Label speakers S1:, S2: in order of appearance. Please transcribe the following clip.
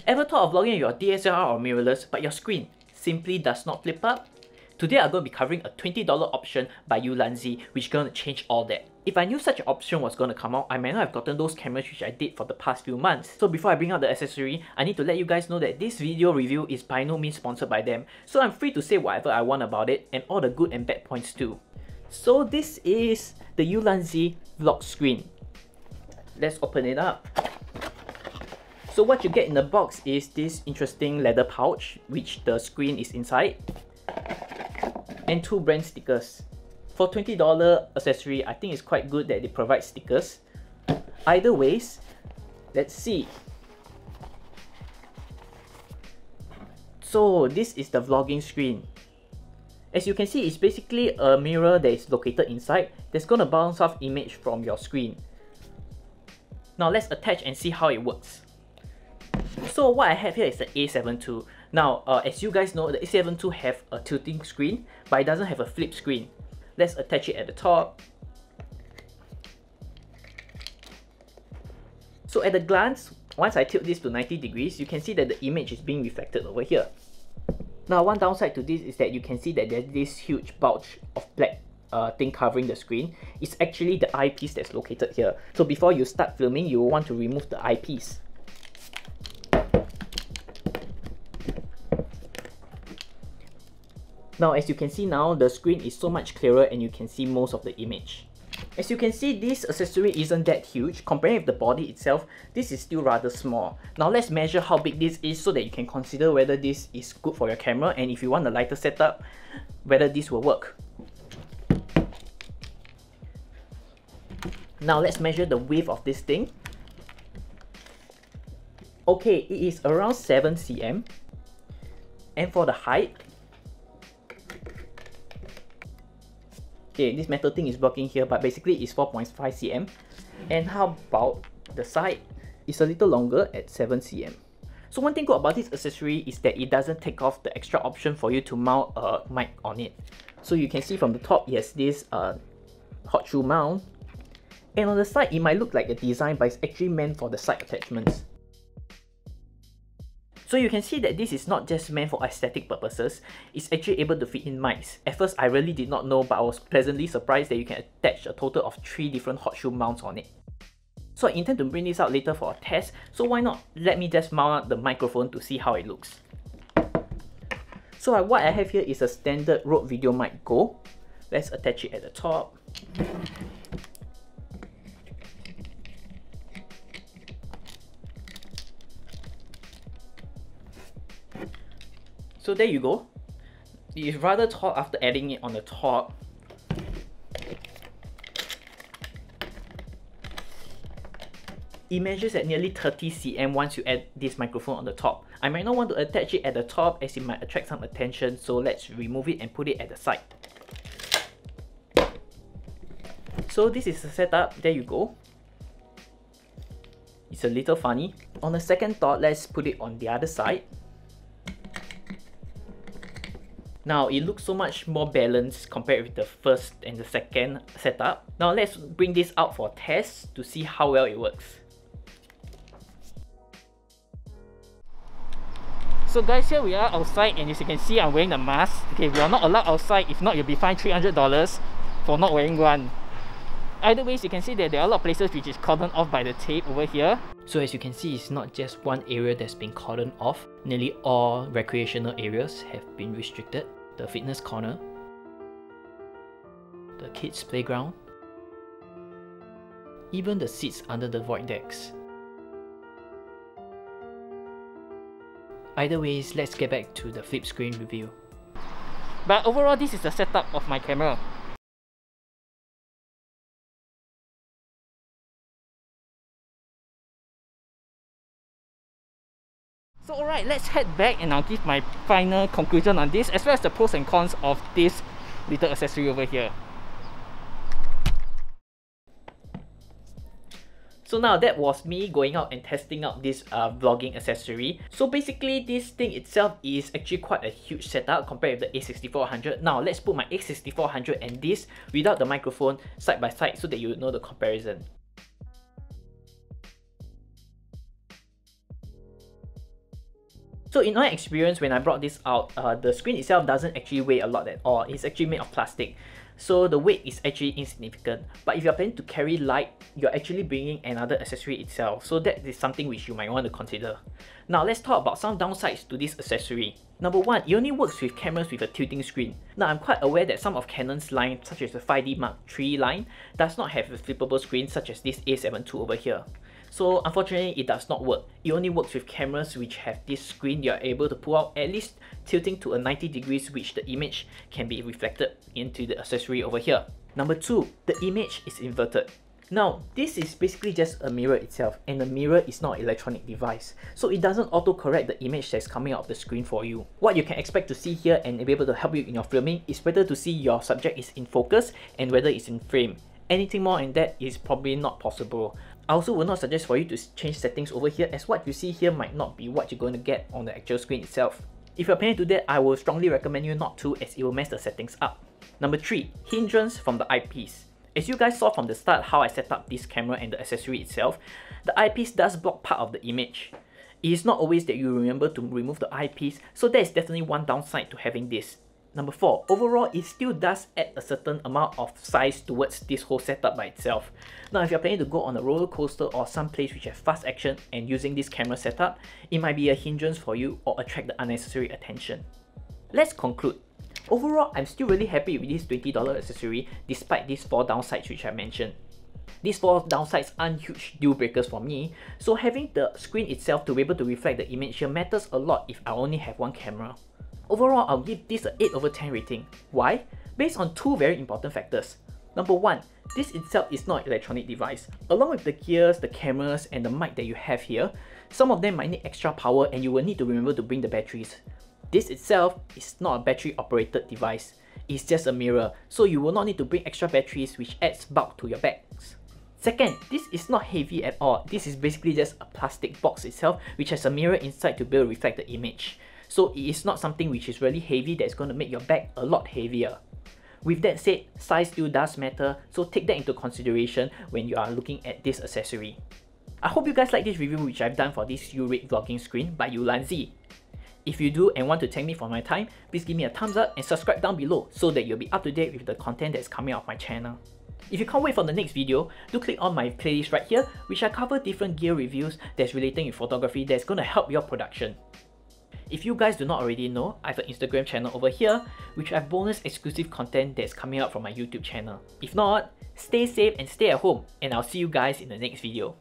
S1: Ever thought of vlogging with your DSLR or mirrorless, but your screen simply does not flip up? Today I'm going to be covering a $20 option by Ulanzi, which is going to change all that. If I knew such an option was going to come out, I might not have gotten those cameras which I did for the past few months. So before I bring out the accessory, I need to let you guys know that this video review is by no means sponsored by them. So I'm free to say whatever I want about it, and all the good and bad points too. So this is the Ulanzi Vlog Screen. Let's open it up. So what you get in the box is this interesting leather pouch, which the screen is inside, and two brand stickers. For $20 accessory, I think it's quite good that they provide stickers. Either ways, let's see. So this is the vlogging screen. As you can see, it's basically a mirror that is located inside that's going to bounce off image from your screen. Now let's attach and see how it works. So what I have here is the A72. Now, as you guys know, the A72 have a tilting screen, but it doesn't have a flip screen. Let's attach it at the top. So at a glance, once I tilt this to 90 degrees, you can see that the image is being reflected over here. Now, one downside to this is that you can see that there's this huge bulge of black thing covering the screen. It's actually the eyepiece that's located here. So before you start filming, you will want to remove the eyepiece. Now, as you can see now, the screen is so much clearer and you can see most of the image. As you can see, this accessory isn't that huge. Comparing with the body itself, this is still rather small. Now let's measure how big this is so that you can consider whether this is good for your camera, and if you want a lighter setup, whether this will work. Now let's measure the width of this thing. Okay, it is around 7 cm. And for the height, okay, this metal thing is blocking here, but basically it's 4.5 cm. And how about the side? It's a little longer at 7 cm. So one thing good about this accessory is that it doesn't take off the extra option for you to mount a mic on it. So you can see from the top, it has this hot shoe mount. And on the side, it might look like a design, but it's actually meant for the side attachments. So you can see that this is not just meant for aesthetic purposes, it's actually able to fit in mics. At first, I really did not know, but I was pleasantly surprised that you can attach a total of 3 different hot shoe mounts on it. So I intend to bring this out later for a test, so why not let me just mount up the microphone to see how it looks. So what I have here is a standard Rode Video Mic Go. Let's attach it at the top. So there you go. It is rather tall after adding it on the top. It measures at nearly 30 cm once you add this microphone on the top. I might not want to attach it at the top as it might attract some attention, so let's remove it and put it at the side. So this is the setup. There you go. It's a little funny. On a second thought, let's put it on the other side. Now, it looks so much more balanced compared with the first and the second setup. Now, let's bring this out for tests to see how well it works. So guys, here we are outside, and as you can see, I'm wearing the mask. Okay, we are not allowed outside. If not, you'll be fined $300 for not wearing one. Either ways, you can see that there are a lot of places which is cordoned off by the tape over here. So as you can see, it's not just one area that's been cordoned off. Nearly all recreational areas have been restricted. The fitness corner, the kids playground, even the seats under the void decks. Either ways, let's get back to the flip screen review. But overall, this is the setup of my camera. So alright, let's head back and I'll give my final conclusion on this, as well as the pros and cons of this little accessory over here. So now that was me going out and testing out this vlogging accessory. So basically, this thing itself is actually quite a huge setup compared with the A6400. Now let's put my A6400 and this without the microphone side by side so that you know the comparison. So in my experience, when I brought this out, the screen itself doesn't actually weigh a lot at all. It's actually made of plastic. So the weight is actually insignificant. But if you're planning to carry light, you're actually bringing another accessory itself. So that is something which you might want to consider. Now let's talk about some downsides to this accessory. Number one, it only works with cameras with a tilting screen. Now I'm quite aware that some of Canon's line, such as the 5D Mark III line, does not have a flippable screen such as this A7 II over here. So unfortunately, it does not work. It only works with cameras which have this screen you are able to pull out at least tilting to a 90 degrees, which the image can be reflected into the accessory over here. Number two, the image is inverted. Now, this is basically just a mirror itself, and a mirror is not an electronic device, so it doesn't auto-correct the image that's coming out of the screen for you. What you can expect to see here and be able to help you in your filming is whether to see your subject is in focus and whether it's in frame. Anything more than that is probably not possible. I also will not suggest for you to change settings over here, as what you see here might not be what you're going to get on the actual screen itself. If you're planning to do that, I will strongly recommend you not to, as it will mess the settings up. Number 3. Hindrance from the eyepiece. As you guys saw from the start how I set up this camera and the accessory itself, the eyepiece does block part of the image. It is not always that you remember to remove the eyepiece, so that is definitely one downside to having this. Number 4, overall it still does add a certain amount of size towards this whole setup by itself. Now if you're planning to go on a roller coaster or some place which have fast action and using this camera setup, it might be a hindrance for you or attract the unnecessary attention. Let's conclude. Overall, I'm still really happy with this $20 accessory despite these 4 downsides which I mentioned. These 4 downsides aren't huge deal breakers for me, so having the screen itself to be able to reflect the image here matters a lot if I only have one camera. Overall, I'll give this an 8 over 10 rating. Why? Based on 2 very important factors. Number 1, this itself is not an electronic device. Along with the gears, the cameras, and the mic that you have here, some of them might need extra power and you will need to remember to bring the batteries. This itself is not a battery operated device. It's just a mirror, so you will not need to bring extra batteries, which adds bulk to your bags. Second, this is not heavy at all. This is basically just a plastic box itself which has a mirror inside to be able to reflect the image. So it is not something which is really heavy that's going to make your bag a lot heavier. With that said, size still does matter, so take that into consideration when you are looking at this accessory. I hope you guys like this review which I've done for this UURig vlogging screen by Ulanzi. If you do and want to thank me for my time, please give me a thumbs up and subscribe down below so that you'll be up to date with the content that's coming out of my channel. If you can't wait for the next video, do click on my playlist right here, which I cover different gear reviews that's relating with photography that's going to help your production. If you guys do not already know, I have an Instagram channel over here, which I have bonus exclusive content that's coming out from my YouTube channel. If not, stay safe and stay at home, and I'll see you guys in the next video.